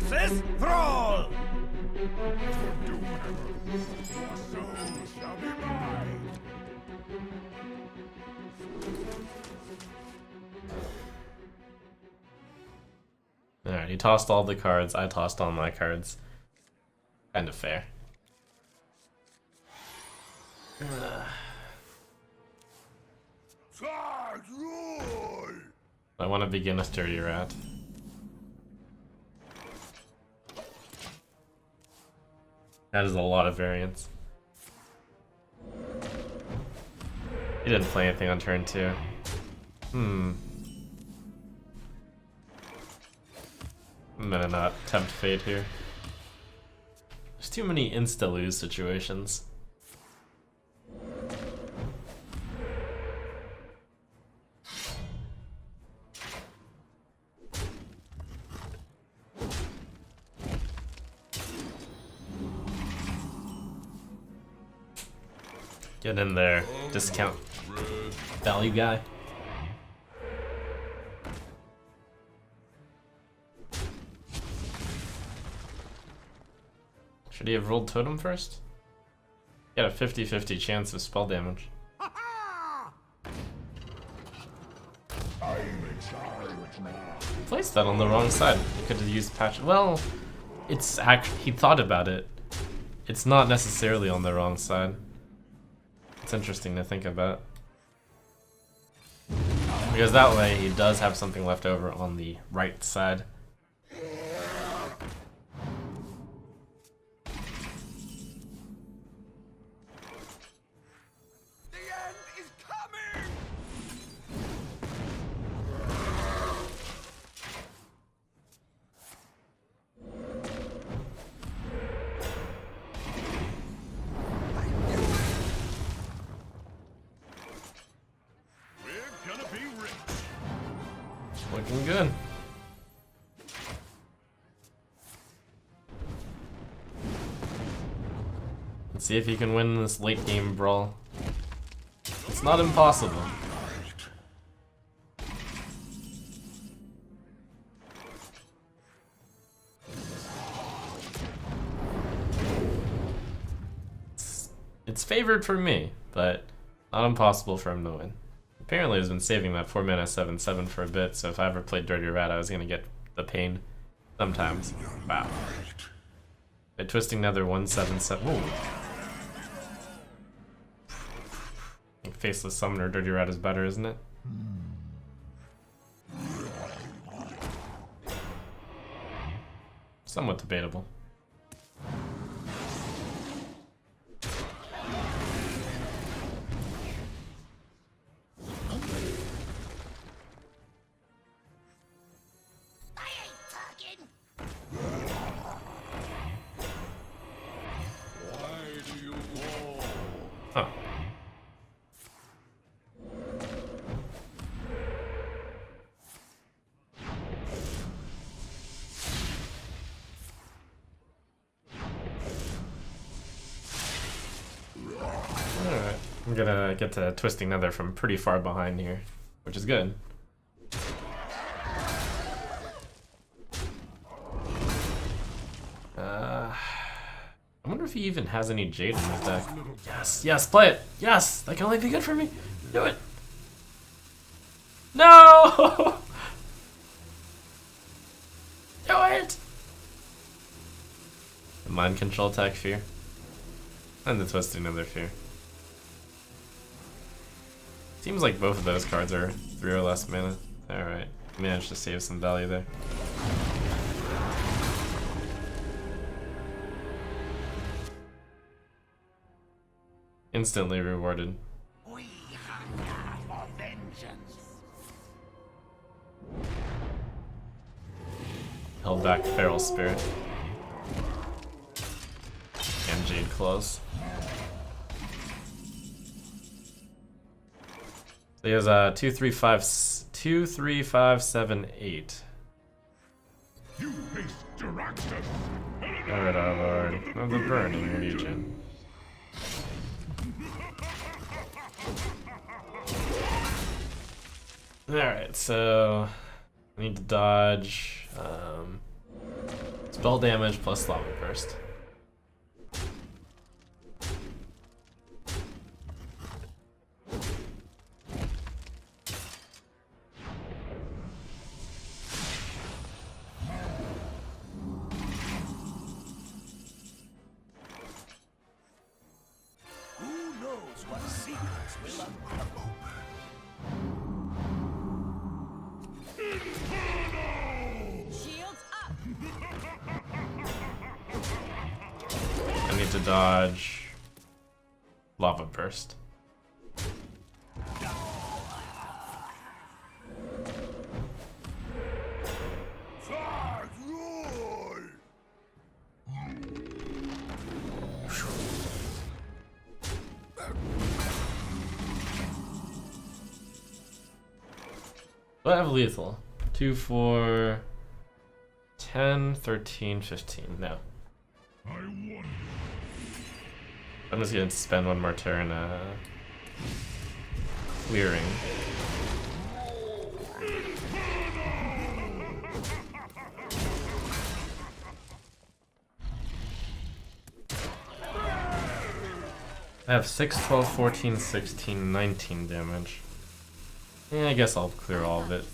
Axis, thrall! Alright, he tossed all the cards, I tossed all my cards. Kind of fair. I want to begin a sturdy rat. That is a lot of variance. He didn't play anything on turn 2. I'm gonna not tempt fate here. There's too many insta-lose situations. Get in there, discount value guy. Should he have rolled totem first? He had a 50-50 chance of spell damage. Placed that on the wrong side. He could have used patch. Well, it's actually, he thought about it. It's not necessarily on the wrong side. It's interesting to think about. Because that way he does have something left over on the right side. Looking good. Let's see if he can win this late game brawl. It's not impossible. It's favored for me, but not impossible for him to win. Apparently he's been saving that 4 mana 7/7 for a bit, so if I ever played Dirty Rat I was gonna get the pain. Sometimes. Wow. By Twisting Nether 1/7/7. Ooh. I think Faceless Summoner Dirty Rat is better, isn't it? Somewhat debatable. Huh. Alright, I'm gonna get to Twisting Nether from pretty far behind here, which is good. I wonder if he even has any Jade in his deck. Yes, yes, play it! Yes! That can only be good for me! Do it! No! Do it! The Mind Control Tech Fear. And the Twisting Nether Fear. Seems like both of those cards are 3 or less mana. Alright, managed to save some value there. Instantly rewarded. We hunger for vengeance. Held back Feral Spirit. And Jade Claws. So he has 2, 3, 5, 2, 3, 5, 7, 8. You haste Jaraxxus. Alright, our Lord of the Burning Legion. Alright, so I need to dodge. Let's Spell damage plus lava burst. I need to dodge lava burst. Do I have lethal? 2, 4, 10, 13, 15. No. I wonder. I'm just gonna spend one more turn clearing. I have 6, 12, 14, 16, 19 damage. Yeah, I guess I'll clear all of it.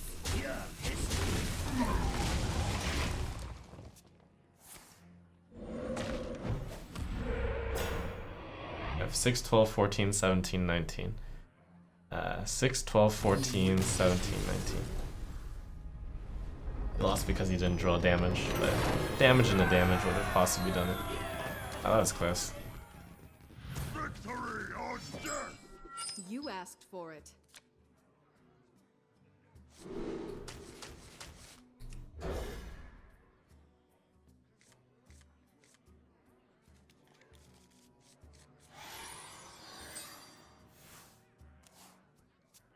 I have 6, 12, 14, 17, 19. 6, 12, 14, 17, 19. He lost because he didn't draw damage, but damage and the damage would have possibly done it. Oh, that was close. Victory or death! You asked for it.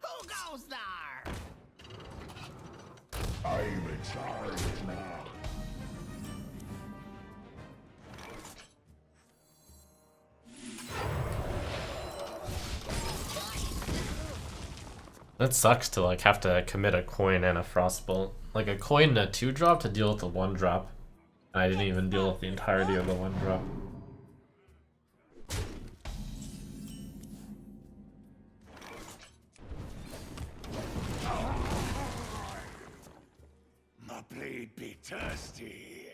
Who goes there? I'm in charge now. That sucks to like have to commit a coin and a frostbolt. Like a coin and a 2-drop to deal with the 1-drop. And I didn't even deal with the entirety of the 1-drop. My blade be thirsty.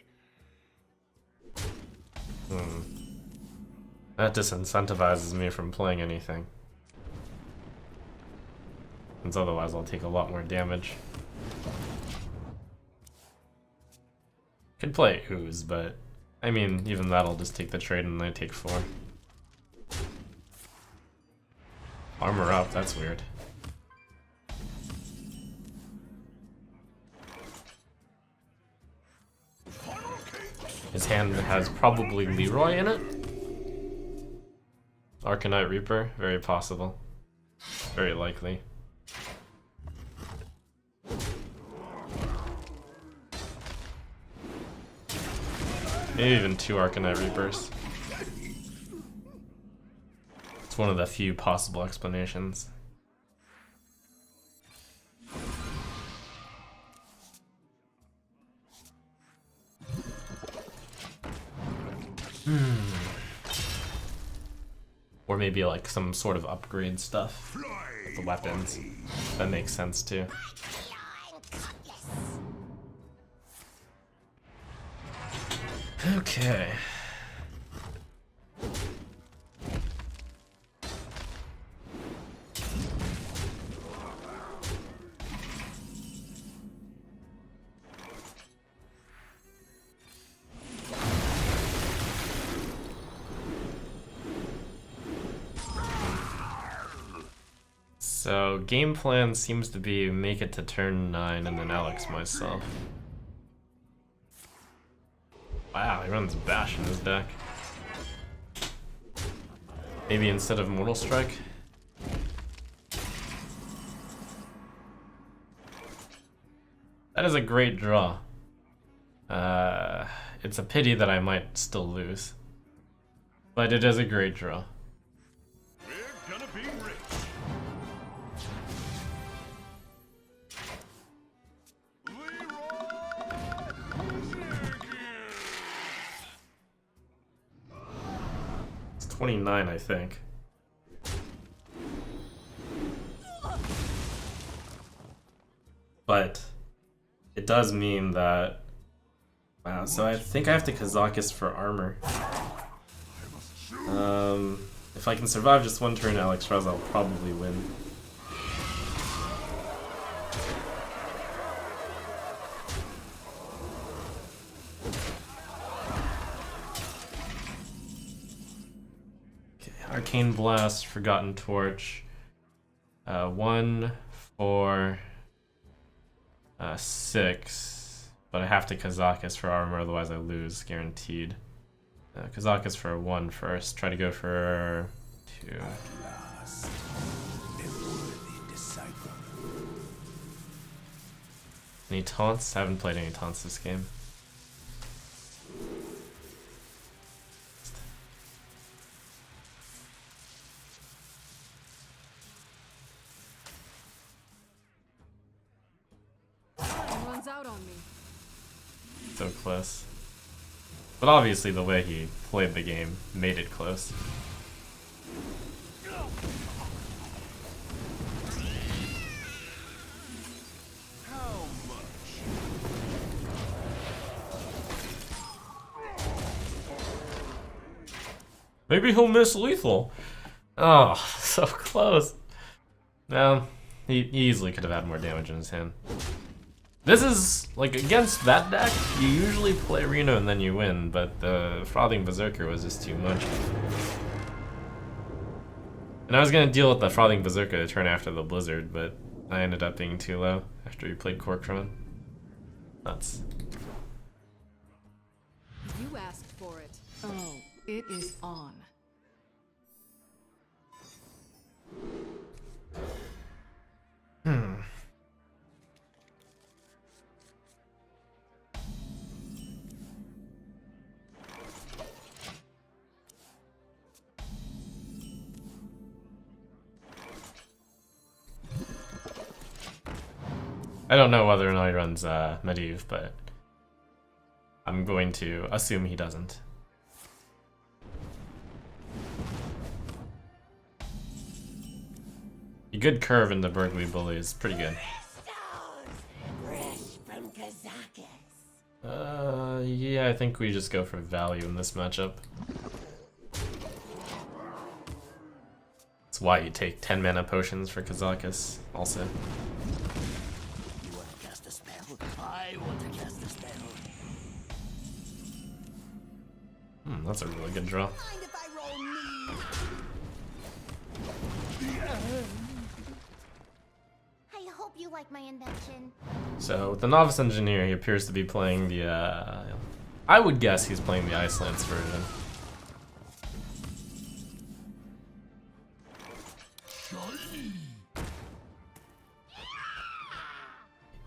That disincentivizes me from playing anything. Since otherwise I'll take a lot more damage. Could play Ooze, but I mean, even that'll just take the trade and I take 4. Armor up, that's weird. His hand has probably Leroy in it. Arcanite Reaper, very possible. Very likely. Maybe even 2 Arcanite Reapers. It's one of the few possible explanations. Or maybe like some sort of upgrade stuff with the weapons. That makes sense too. Okay. So game plan seems to be make it to turn 9 and then Alex myself. Wow, he runs Bash in his deck. Maybe instead of Mortal Strike? That is a great draw. It's a pity that I might still lose. But it is a great draw. We're gonna be rich. 29, I think. But it does mean that... Wow, so I think I have to Kazakus for armor. If I can survive just one turn Alex Raz, I'll probably win. Okay, Arcane Blast, Forgotten Torch. 1, 4, 6. But I have to Kazakus for armor, otherwise I lose, guaranteed. Kazakus for 1 first. Try to go for 2. Any taunts? I haven't played any taunts this game. Runs out on me. So close. But obviously the way he played the game made it close. How much? Maybe he'll miss lethal. Oh, so close. No, he easily could have had more damage in his hand. This is, like, against that deck, you usually play Reno and then you win, but the Frothing Berserker was just too much. And I was gonna deal with the Frothing Berserker the turn after the Blizzard, but I ended up being too low after we played Corkron. Nuts. You asked for it. Oh, it is on. I don't know whether or not he runs Medivh, but I'm going to assume he doesn't. A good curve in the Burgley Bully is pretty good. From Kazakus. Yeah, I think we just go for value in this matchup. That's why you take 10 mana potions for Kazakus, also. You want to cast a spell? I want to cast a spell. That's a really good draw. Mind if I roll me? I hope you like my invention. So, with the Novice Engineer, he appears to be playing the, I would guess he's playing the Icelands version.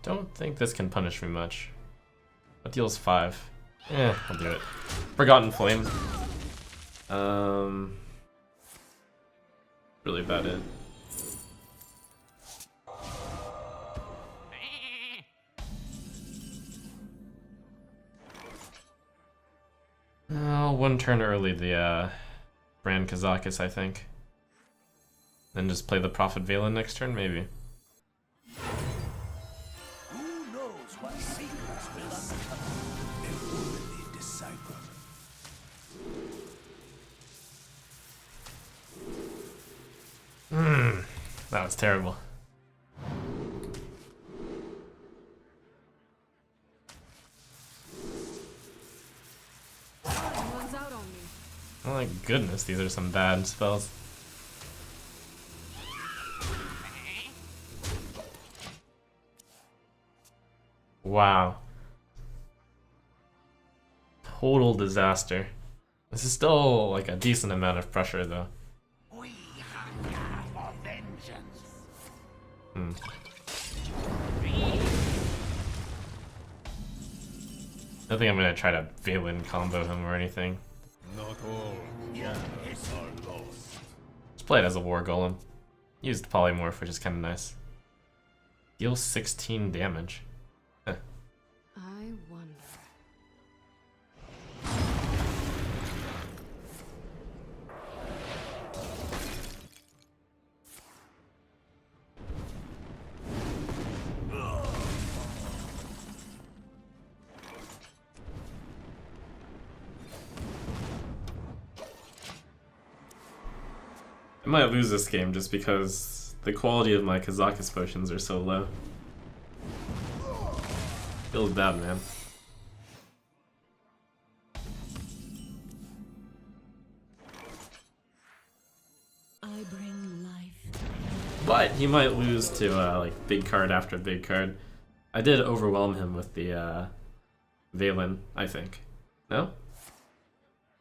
Don't think this can punish me much. That deals 5. I'll do it. Forgotten Flame. Really about it. One turn early, the Brand Kazakus, I think. Then just play the Prophet Valen next turn, maybe. Who knows what secrets will uncover a worthy disciple? That was terrible. Runs out on me. Oh my goodness, these are some bad spells. Wow. Total disaster. This is still like a decent amount of pressure though. We hunger for vengeance. I don't think I'm gonna try to Valen combo him or anything. Not all Yankees are lost. Just play it as a War Golem. Used Polymorph, which is kinda nice. Deals 16 damage. I wonder. I might lose this game just because the quality of my Kazakus potions are so low. Feels bad, man. I bring life. But he might lose to like big card after big card. I did overwhelm him with the Valen, I think. No?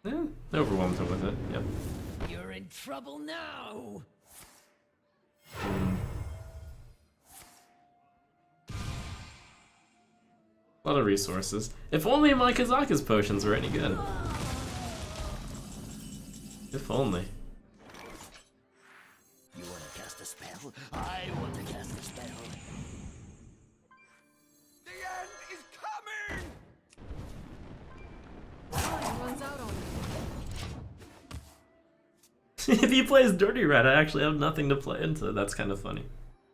Yeah, I overwhelmed him with it, yep. You're in trouble now. A lot of resources. If only my Kazakus potions were any good. If only. You want to cast a spell? I want to cast a spell. The end is coming! Time runs out on me. If he plays Dirty Rat, I actually have nothing to play into. That's kind of funny.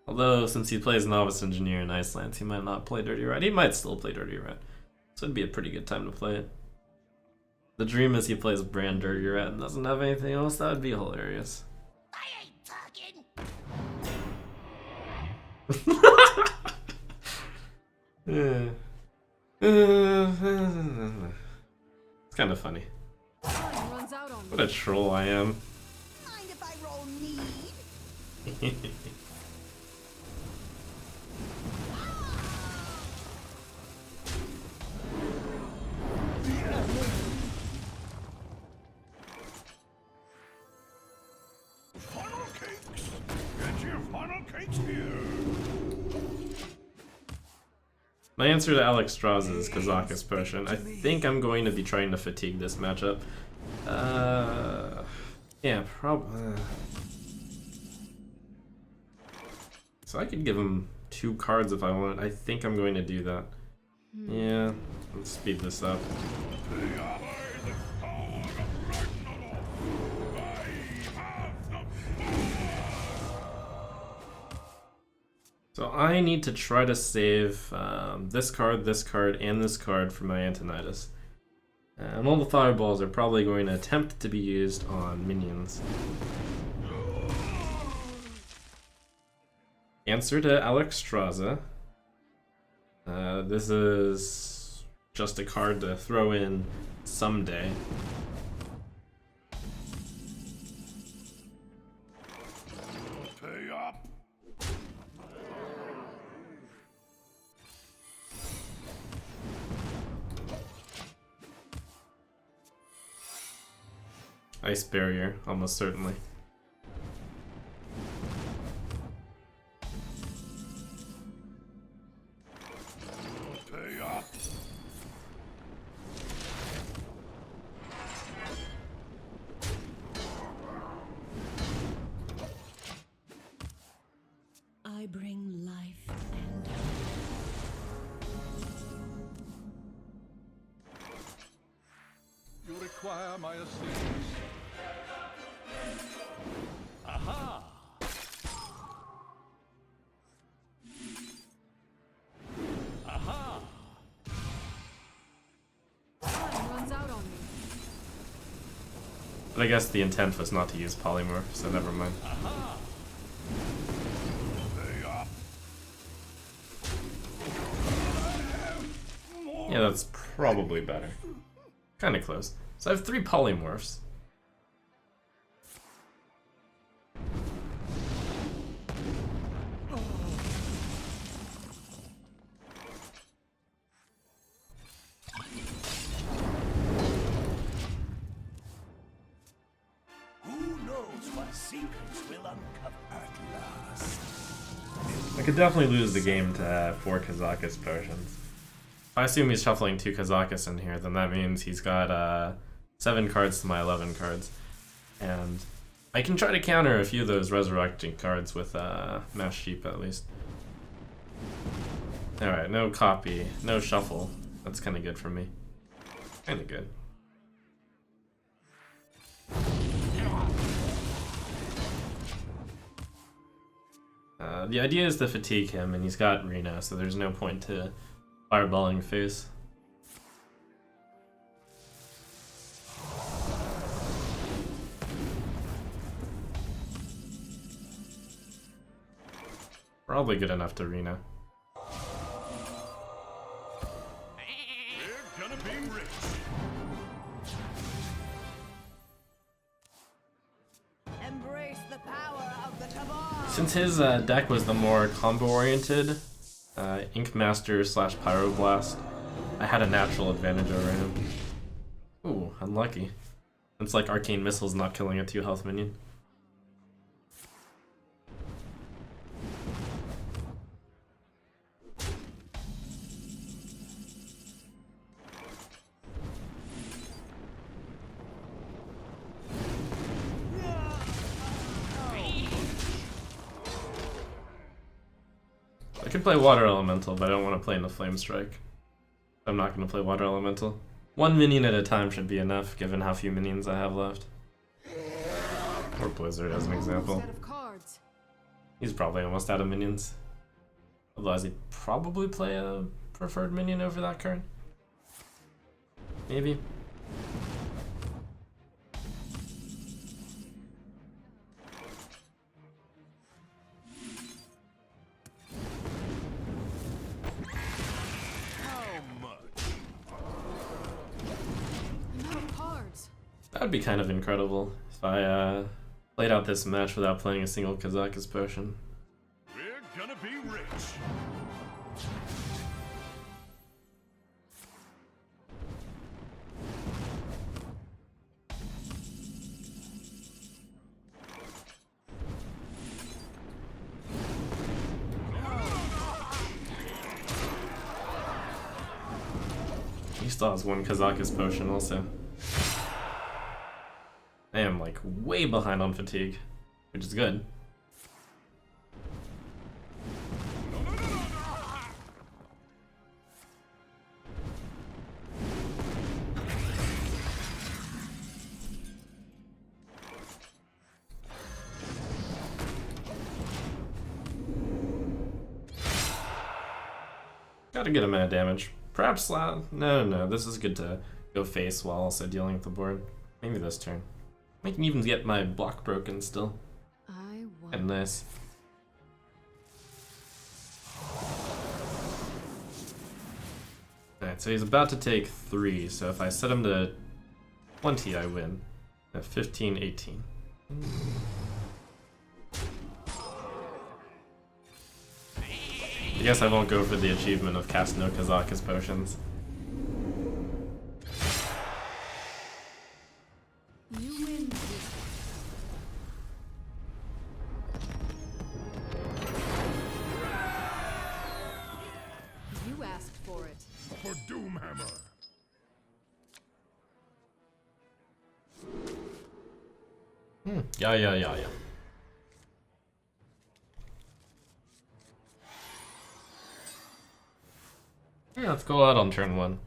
Although, since he plays Novice Engineer in Iceland, he might not play Dirty Rat. He might still play Dirty Rat. So it'd be a pretty good time to play it. The dream is he plays Brand Dirty Rat and doesn't have anything else. That would be hilarious. I ain't talking. It's kind of funny. Time runs out on me. What a troll I am. Mind if I roll need? Funnel cakes! Get your funnel cakes here! My answer to Alex Strauss is Kazakus Potion. I think I'm going to be trying to fatigue this matchup. Yeah, probably. So I could give him 2 cards if I want. I think I'm going to do that. Yeah, let's speed this up. So I need to try to save this card, and this card for my Antonidas. And all the fireballs are probably going to attempt to be used on minions. Answer to Alex Straza. This is just a card to throw in someday. Pay up! Ice Barrier, almost certainly. Pay up! I bring life and You require my assistance. Aha! Aha! time runs out on me. But I guess the intent was not to use Polymorph, so never mind. Aha! Pay up! Yeah, that's probably better. Kinda close. So I have 3 Polymorphs. Who knows what secrets will uncover at last? I could definitely lose the game to 4 Kazakus potions. If I assume he's shuffling 2 Kazakus in here, then that means he's got 7 cards to my 11 cards. And I can try to counter a few of those resurrecting cards with Mass Sheep at least. Alright, no copy, no shuffle. That's kinda good for me. Kinda good. The idea is to fatigue him, and he's got Reno, so there's no point to fireballing face. Probably good enough to Reno. We're gonna be rich. Embrace the power of the cabal. Since his deck was the more combo-oriented, Ink Master / Pyroblast, I had a natural advantage over him. Ooh, unlucky. It's like Arcane Missile's not killing a 2 health minion. I could play Water Elemental, but I don't want to play in the Flame Strike. I'm not going to play Water Elemental. 1 minion at a time should be enough, given how few minions I have left. Or Blizzard, as an example. Set of cards. He's probably almost out of minions. Otherwise, he'd probably play a preferred minion over that card. Maybe. How much? I'm out of cards. That would be kind of incredible if I played out this match without playing a single Kazakus potion. We're gonna be rich. He still has 1 Kazakus potion also. I am like way behind on fatigue, which is good. Gotta get him at damage. Perhaps no, this is good to go face while also dealing with the board. Maybe this turn. I can even get my block broken still. I want. And nice. Alright, so he's about to take 3, so if I set him to 20, I win. At 15, 18. I guess I won't go for the achievement of cast no Kazakus potions. You win. You asked for it. For Doomhammer. Yeah. Yeah, let's go out on turn 1.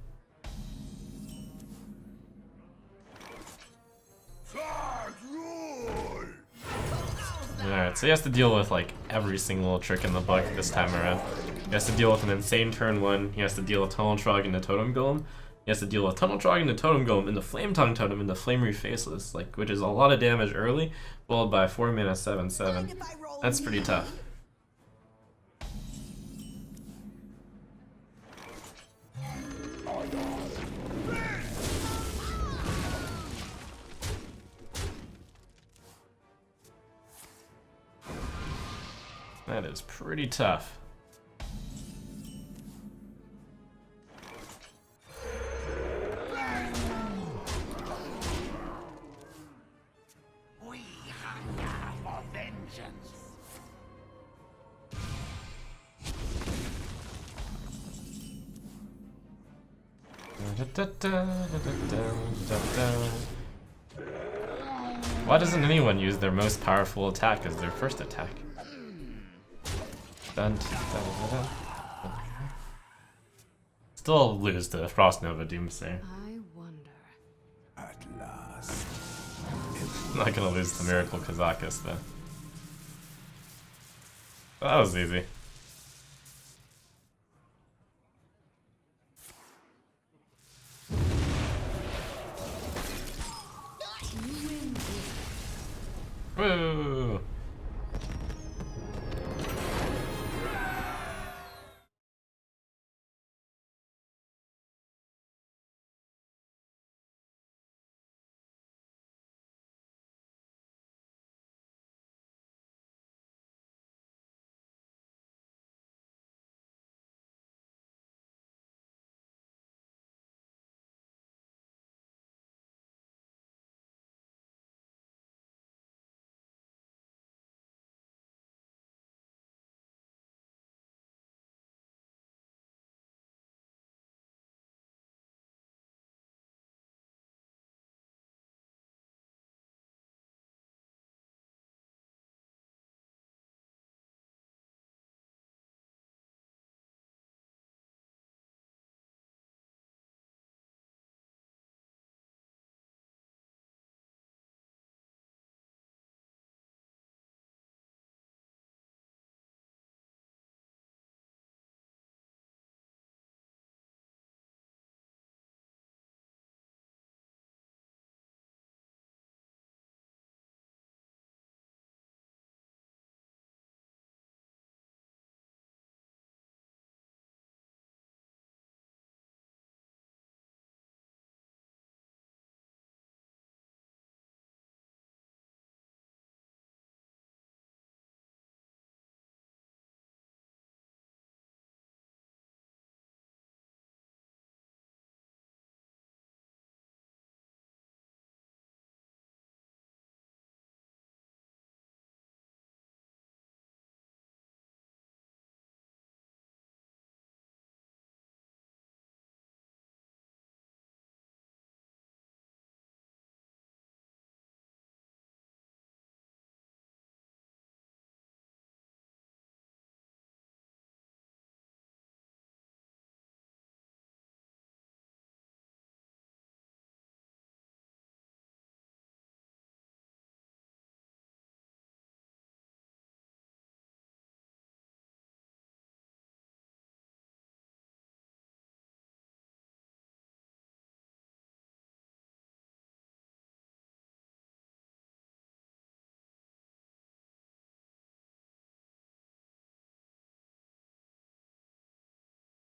Alright, so he has to deal with like every single trick in the book this time around. He has to deal with an insane turn 1, he has to deal with Tunnel Trog and the Totem Golem. He has to deal with Tunnel Trog and the Totem Golem and the Flame Tongue Totem and the Flamery Faceless, like, which is a lot of damage early, followed by 4 mana 7/7. That's pretty tough. That is pretty tough. We hunger for vengeance. Why doesn't anyone use their most powerful attack as their first attack? Still lose to Frost Nova Doomsayer. I wonder. At last. I'm not gonna lose to Miracle Kazakus though. That was easy. You win. Woo!